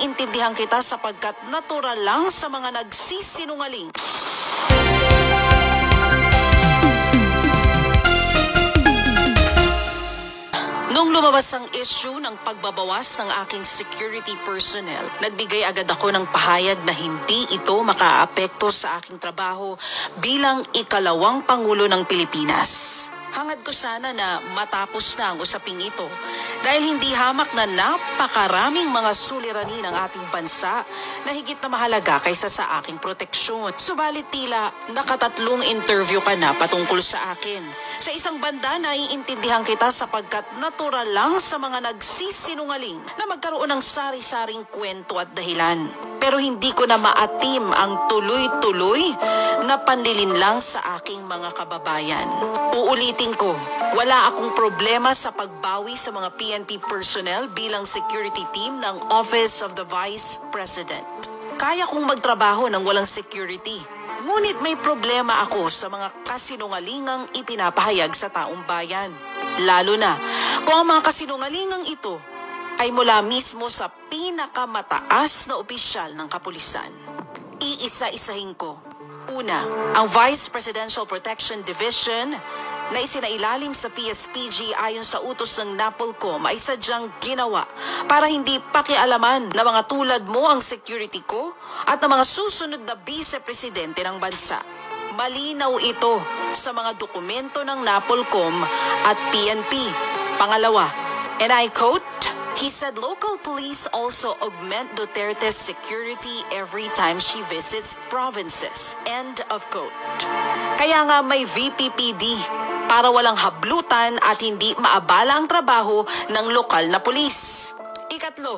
naiintindihan kita sapagkat natural lang sa mga nagsisinungaling. Nung lumabas ang issue ng pagbabawas ng aking security personnel, nagbigay agad ako ng pahayag na hindi ito makaapekto sa aking trabaho bilang ikalawang Pangulo ng Pilipinas. Hangad ko sana na matapos na ang usaping ito dahil hindi hamak na napakaraming mga suliranin ng ating bansa na higit na mahalaga kaysa sa aking proteksyon. Subalit tila nakatatlong interview ka na patungkol sa akin. Sa isang banda, naiintindihan kita sapagkat natural lang sa mga nagsisinungaling na magkaroon ng sari-saring kwento at dahilan. Pero hindi ko na maatim ang tuloy-tuloy na panlilinlang sa aking mga kababayan. Uulitin ko, wala akong problema sa pagbawi sa mga PNP personnel bilang security team ng Office of the Vice President. Kaya kong magtrabaho ng walang security. Ngunit may problema ako sa mga kasinungalingang ipinapahayag sa taong bayan. Lalo na kung ang mga kasinungalingang ito ay mula mismo sa pinakamataas na opisyal ng kapulisan. Iisa-isahin ko. Una, ang Vice Presidential Protection Division na isinailalim sa PSPG ayon sa utos ng NAPOLCOM ay sadyang ginawa para hindi pakialaman na mga tulad mo ang security ko at ang mga susunod na vice-presidente ng bansa. Malinaw ito sa mga dokumento ng NAPOLCOM at PNP. Pangalawa, and I quote, he said local police also augment Duterte's security every time she visits provinces. End of quote. Kaya nga may VPPD para walang hablutan at hindi maabala ang trabaho ng lokal na pulis. Ikatlo,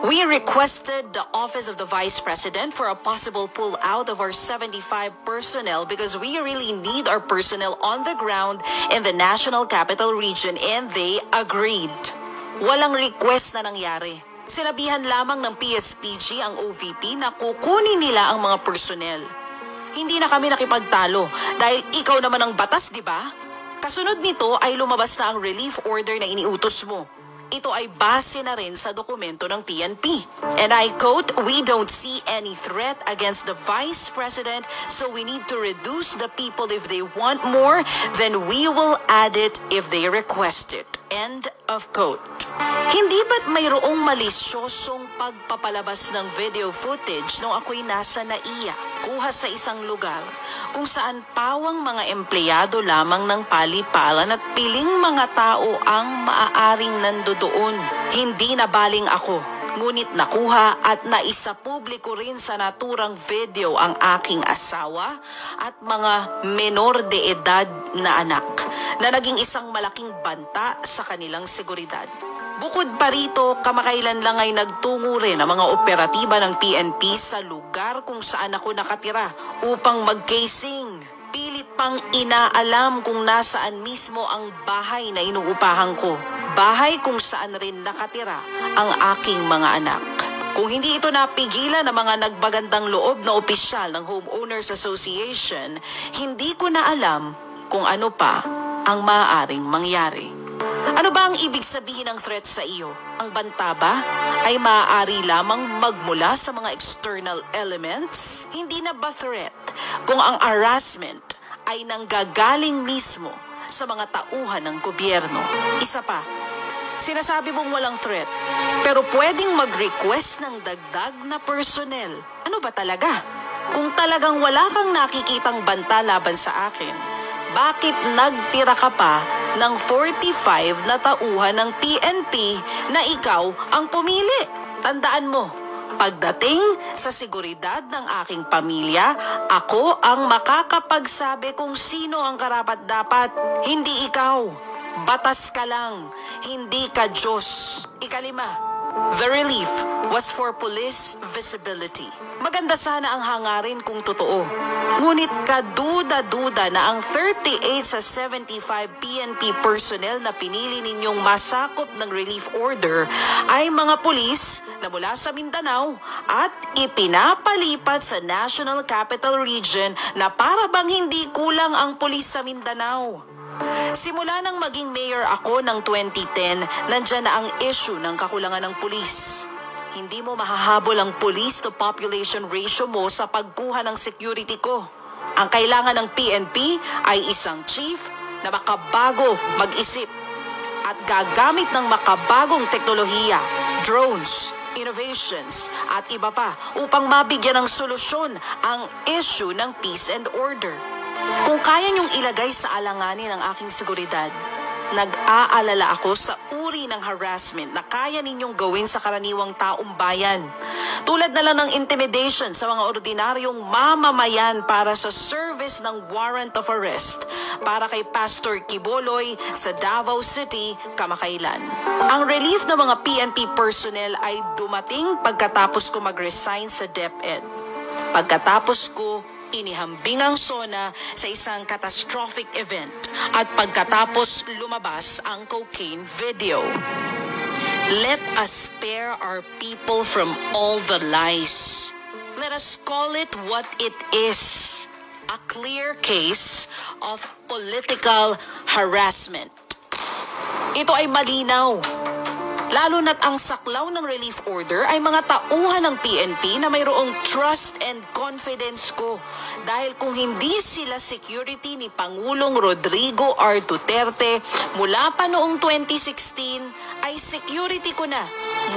we requested the Office of the Vice President for a possible pull-out of our 75 personnel because we really need our personnel on the ground in the National Capital Region and they agreed. Walang request na nangyari. Sinabihan lamang ng PSPG ang OVP na kukunin nila ang mga personnel. Hindi na kami nakipagtalo dahil ikaw naman ang batas, di ba? Kasunod nito ay lumabas na ang relief order na iniutos mo. Ito ay base na rin sa dokumento ng PNP. And I quote, we don't see any threat against the Vice President so we need to reduce the people if they want more, then we will add it if they request it. End of quote. Hindi ba't mayroong malisyosong pagpapalabas ng video footage nung ako'y nasa NAIA, kuha sa isang lugar kung saan pawang mga empleyado lamang ng paliparan at piling mga tao ang maaaring nandoon. Hindi nabaling ako, ngunit nakuha at naisapubliko rin sa naturang video ang aking asawa at mga menor de edad na anak na naging isang malaking banta sa kanilang seguridad. Bukod pa rito, kamakailan lang ay nagtungo rin ang mga operatiba ng PNP sa lugar kung saan ako nakatira upang mag-casing. Pilit pang inaalam kung nasaan mismo ang bahay na inuupahan ko. Bahay kung saan rin nakatira ang aking mga anak. Kung hindi ito napigilan ng mga nagbagandang loob na opisyal ng Homeowners Association, hindi ko na alam kung ano pa ang maaaring mangyari. Ano ba ang ibig sabihin ng threat sa iyo? Ang banta ba ay maaari lamang magmula sa mga external elements? Hindi na ba threat kung ang harassment ay nanggagaling mismo sa mga tauhan ng gobyerno? Isa pa, sinasabi mong walang threat, pero pwedeng mag-request ng dagdag na personnel. Ano ba talaga? Kung talagang wala kang nakikitang banta laban sa akin, bakit nagtira ka pa ng 45 na tauhan ng PNP na ikaw ang pumili? Tandaan mo, pagdating sa seguridad ng aking pamilya, ako ang makakapagsabi kung sino ang karapat-dapat, hindi ikaw. Batas ka lang, hindi ka Diyos. Ikalima, the relief was for police visibility. Maganda sana ang hangarin kung totoo. Ngunit kaduda-duda na ang 38 sa 75 PNP personnel na pinili ninyong masakop ng relief order ay mga pulis na mula sa Mindanao at ipinapalipat sa National Capital Region na para bang hindi kulang ang pulis sa Mindanao. Simula nang maging mayor ako ng 2010, nandyan na ang issue ng kakulangan ng pulis. hindi mo mahahabol ang police to population ratio mo sa pagkuha ng security ko. Ang kailangan ng PNP ay isang chief na makabago mag-isip at gagamit ng makabagong teknolohiya, drones, innovations at iba pa upang mabigyan ng solusyon ang issue ng peace and order. Kung kaya niyong ilagay sa alanganin ang aking seguridad, nag-aalala ako sa uri ng harassment na kaya ninyong gawin sa karaniwang taong bayan. Tulad na lang ng intimidation sa mga ordinaryong mamamayan para sa service ng warrant of arrest para kay Pastor Quiboloy sa Davao City kamakailan. Ang relief ng mga PNP personnel ay dumating pagkatapos ko mag-resign sa DepEd. Pagkatapos ko inihambing ang SONA sa isang catastrophic event at pagkatapos lumabas ang cocaine video. Let us spare our people from all the lies. Let us call it what it is. A clear case of political harassment. Ito ay malinaw. Lalo na't ang saklaw ng relief order ay mga tauhan ng PNP na mayroong trust and confidence ko. Dahil kung hindi sila security ni Pangulong Rodrigo R. Duterte mula pa noong 2016, ay security ko na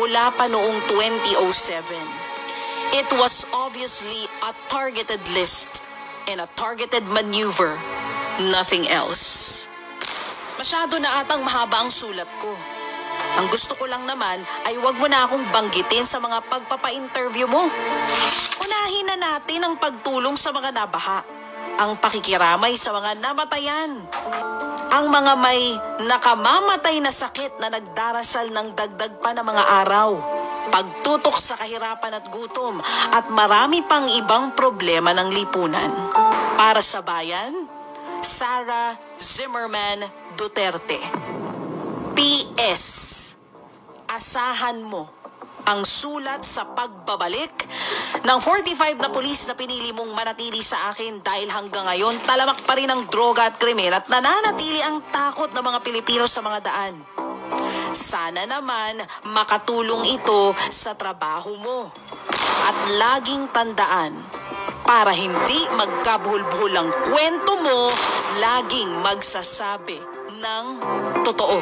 mula pa noong 2007. It was obviously a targeted list and a targeted maneuver, nothing else. Masyado na atang mahaba ang sulat ko. Ang gusto ko lang naman ay wag mo na akong banggitin sa mga pagpapa-interview mo. Unahin na natin ang pagtulong sa mga nabaha, ang pakikiramay sa mga namatayan, ang mga may nakamamatay na sakit na nagdarasal ng dagdag pa na mga araw, pagtutok sa kahirapan at gutom, at marami pang ibang problema ng lipunan. Para sa bayan, Sara Zimmerman Duterte. P.S. Asahan mo ang sulat sa pagbabalik ng 45 na pulis na pinili mong manatili sa akin dahil hanggang ngayon talamak pa rin ang droga at krimen at nananatili ang takot ng mga Pilipino sa mga daan. Sana naman makatulong ito sa trabaho mo. At laging tandaan, para hindi magkabuhol-buhol ang kwento mo, laging magsasabi ng totoo.